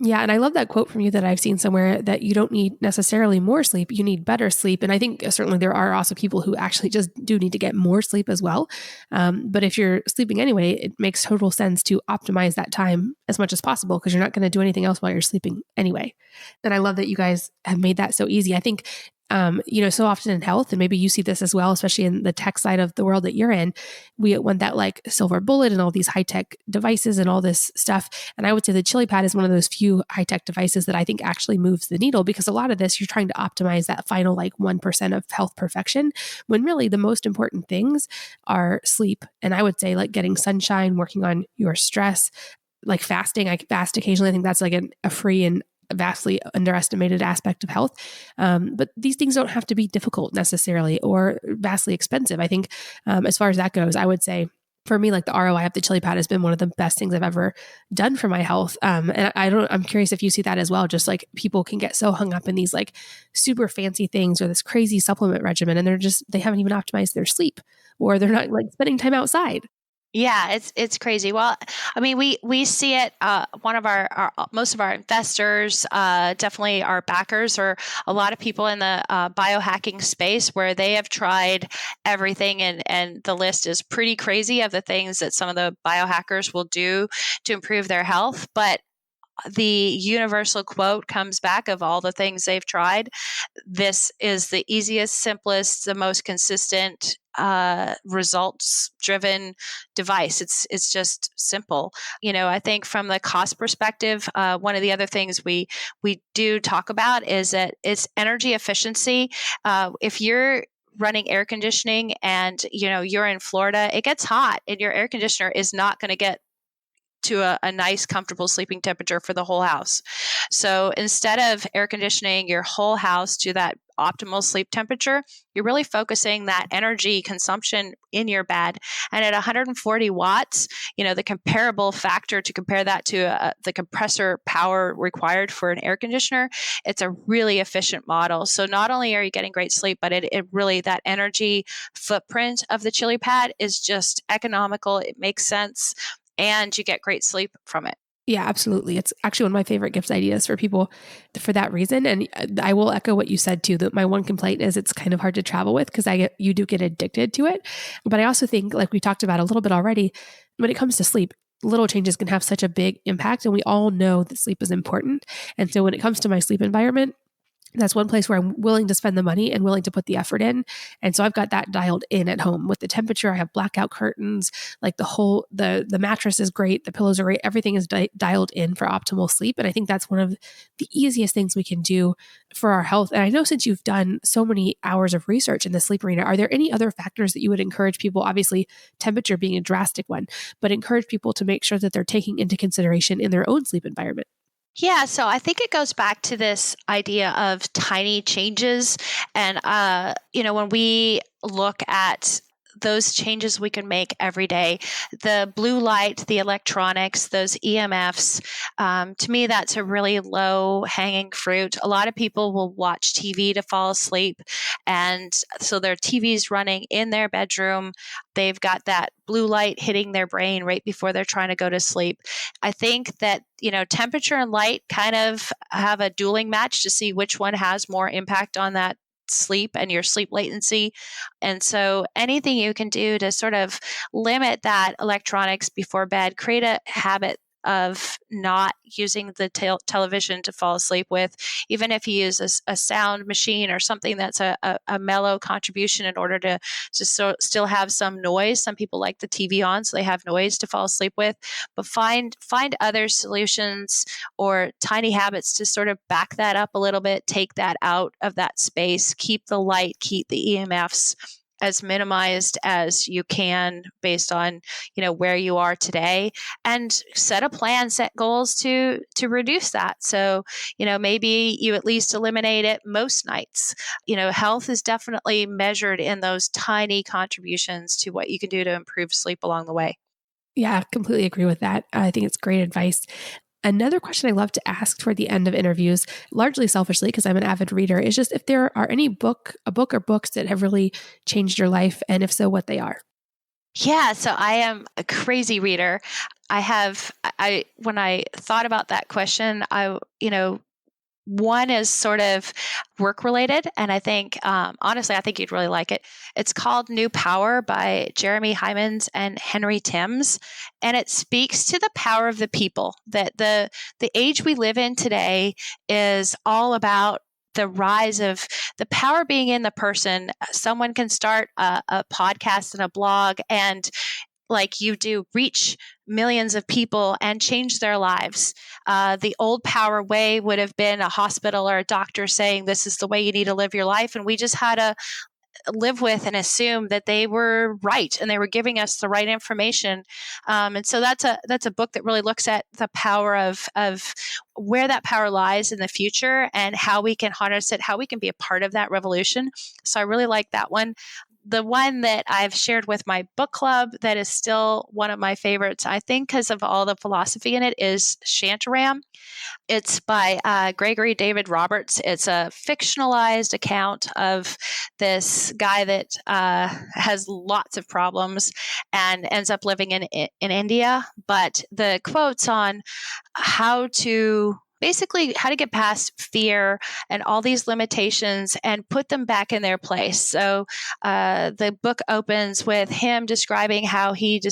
Yeah. And I love that quote from you that I've seen somewhere, that you don't need necessarily more sleep, you need better sleep. And I think certainly there are also people who actually just do need to get more sleep as well. But if you're sleeping anyway, it makes total sense to optimize that time as much as possible, because you're not going to do anything else while you're sleeping anyway. And I love that you guys have made that so easy. I think so often in health, and maybe you see this as well, especially in the tech side of the world that you're in, we want that like silver bullet and all these high tech devices and all this stuff. And I would say the ChiliPad is one of those few high tech devices that I think actually moves the needle, because a lot of this, you're trying to optimize that final like 1% of health perfection, when really the most important things are sleep. And I would say like getting sunshine, working on your stress, like fasting. I fast occasionally. I think that's like a free and vastly underestimated aspect of health. But these things don't have to be difficult necessarily or vastly expensive. I think as far as that goes, I would say for me, like the ROI of the ChiliPad has been one of the best things I've ever done for my health. And I'm curious if you see that as well. Just like people can get so hung up in these like super fancy things or this crazy supplement regimen, and they haven't even optimized their sleep, or they're not like spending time outside. Yeah, it's crazy. Well, I mean, we see it. One of our most of our investors, definitely our backers, or a lot of people in the biohacking space, where they have tried everything, and the list is pretty crazy of the things that some of the biohackers will do to improve their health. But the universal quote comes back of all the things they've tried: this is the easiest, simplest, the most consistent, results driven device. It's just simple. I think from the cost perspective, one of the other things we do talk about is that it's energy efficiency. If you're running air conditioning and you're in Florida, it gets hot, and your air conditioner is not going to get to a nice, comfortable sleeping temperature for the whole house. So instead of air conditioning your whole house to that optimal sleep temperature, you're really focusing that energy consumption in your bed. And at 140 watts, the comparable factor to compare that to the compressor power required for an air conditioner, it's a really efficient model. So not only are you getting great sleep, but it really, that energy footprint of the ChiliPad is just economical. It makes sense, and you get great sleep from it. Yeah, absolutely. It's actually one of my favorite gift ideas for people for that reason. And I will echo what you said too, that my one complaint is it's kind of hard to travel with, because you do get addicted to it. But I also think, like we talked about a little bit already, when it comes to sleep, little changes can have such a big impact. And we all know that sleep is important. And so when it comes to my sleep environment, that's one place where I'm willing to spend the money and willing to put the effort in. And so I've got that dialed in at home with the temperature. I have blackout curtains, like the mattress is great. The pillows are great. Everything is dialed in for optimal sleep. And I think that's one of the easiest things we can do for our health. And I know, since you've done so many hours of research in the sleep arena, are there any other factors that you would encourage people, obviously temperature being a drastic one, but encourage people to make sure that they're taking into consideration in their own sleep environment? Yeah, so I think it goes back to this idea of tiny changes. And, when we look at those changes we can make every day. The blue light, the electronics, those EMFs, to me, that's a really low hanging fruit. A lot of people will watch TV to fall asleep. And so their TV's running in their bedroom. They've got that blue light hitting their brain right before they're trying to go to sleep. I think that, temperature and light kind of have a dueling match to see which one has more impact on that sleep and your sleep latency. And so anything you can do to sort of limit that electronics before bed, create a habit of not using the television to fall asleep with, even if you use a sound machine or something that's a mellow contribution in order to still have some noise. Some people like the TV on, so they have noise to fall asleep with. But find other solutions or tiny habits to sort of back that up a little bit, take that out of that space, keep the light, keep the EMFs as minimized as you can based on where you are today, and set a plan, set goals to reduce that. So maybe you at least eliminate it most nights. Health is definitely measured in those tiny contributions to what you can do to improve sleep along the way. Yeah, I completely agree with that. I think it's great advice. Another question I love to ask toward the end of interviews, largely selfishly because I'm an avid reader, is just if there are a book or books that have really changed your life, and if so, what they are. Yeah, so I am a crazy reader. When I thought about that question, one is sort of work related, and I think, honestly, I think you'd really like it. It's called New Power by Jeremy Hyman's and Henry Timms, and it speaks to the power of the people. That the age we live in today is all about the rise of the power being in the person. Someone can start a podcast and a blog, and like you do, reach millions of people and change their lives. The old power way would have been a hospital or a doctor saying, this is the way you need to live your life. And we just had to live with and assume that they were right and they were giving us the right information. And so that's a book that really looks at the power of where that power lies in the future and how we can harness it, how we can be a part of that revolution. So I really like that one. The one that I've shared with my book club that is still one of my favorites, I think, because of all the philosophy in it, is Shantaram. It's by Gregory David Roberts. It's a fictionalized account of this guy that has lots of problems and ends up living in India. But the quotes on how to get past fear and all these limitations and put them back in their place. So the book opens with him describing how he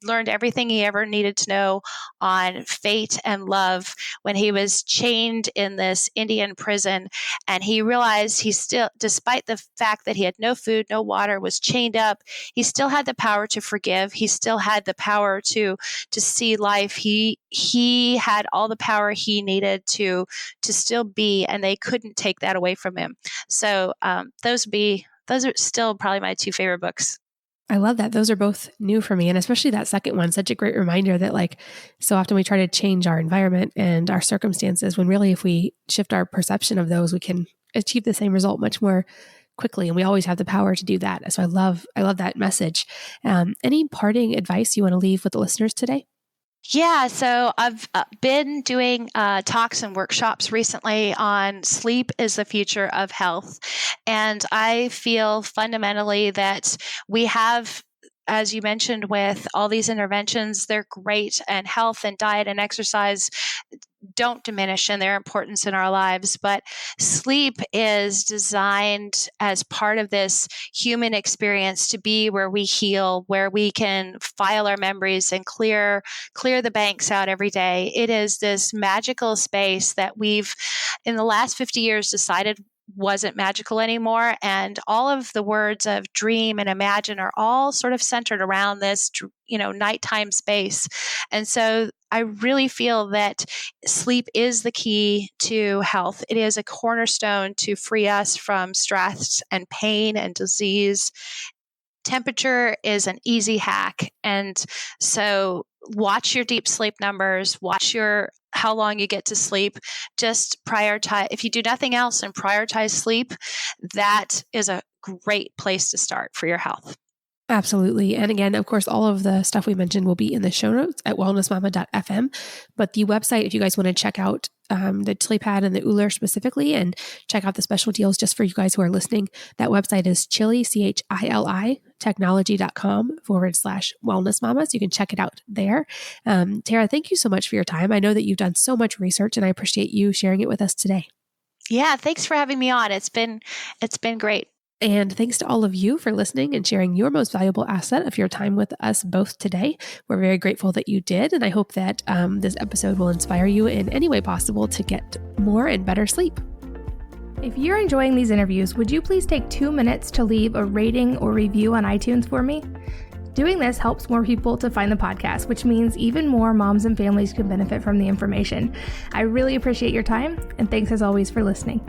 learned everything he ever needed to know on fate and love when he was chained in this Indian prison. And he realized he still, despite the fact that he had no food, no water, was chained up, he still had the power to forgive. He still had the power to see life. He had all the power he needed to still be, and they couldn't take that away from him. So those are still probably my two favorite books. I love that. Those are both new for me. And especially that second one, such a great reminder that so often we try to change our environment and our circumstances when really if we shift our perception of those, we can achieve the same result much more quickly. And we always have the power to do that. So I love that message. Any parting advice you want to leave with the listeners today? Yeah, so I've been doing talks and workshops recently on sleep is the future of health. And I feel fundamentally that we have, as you mentioned, with all these interventions, they're great, and health and diet and exercise don't diminish in their importance in our lives. But sleep is designed as part of this human experience to be where we heal, where we can file our memories and clear the banks out every day. It is this magical space that we've, in the last 50 years, decided wasn't magical anymore. And all of the words of dream and imagine are all sort of centered around this, nighttime space. And so I really feel that sleep is the key to health. It is a cornerstone to free us from stress and pain and disease. Temperature is an easy hack. And so watch your deep sleep numbers, watch how long you get to sleep. Just prioritize. If you do nothing else and prioritize sleep, that is a great place to start for your health. Absolutely. And again, of course, all of the stuff we mentioned will be in the show notes at wellnessmama.fm. But the website, if you guys want to check out the ChiliPad and the Uller specifically and check out the special deals just for you guys who are listening, that website is ChiliPad technology.com/wellness mama. So you can check it out there. Tara, thank you so much for your time. I know that you've done so much research and I appreciate you sharing it with us today. Yeah, thanks for having me on. It's been great. And thanks to all of you for listening and sharing your most valuable asset of your time with us both today. We're very grateful that you did. And I hope that this episode will inspire you in any way possible to get more and better sleep. If you're enjoying these interviews, would you please take 2 minutes to leave a rating or review on iTunes for me? Doing this helps more people to find the podcast, which means even more moms and families can benefit from the information. I really appreciate your time, and thanks as always for listening.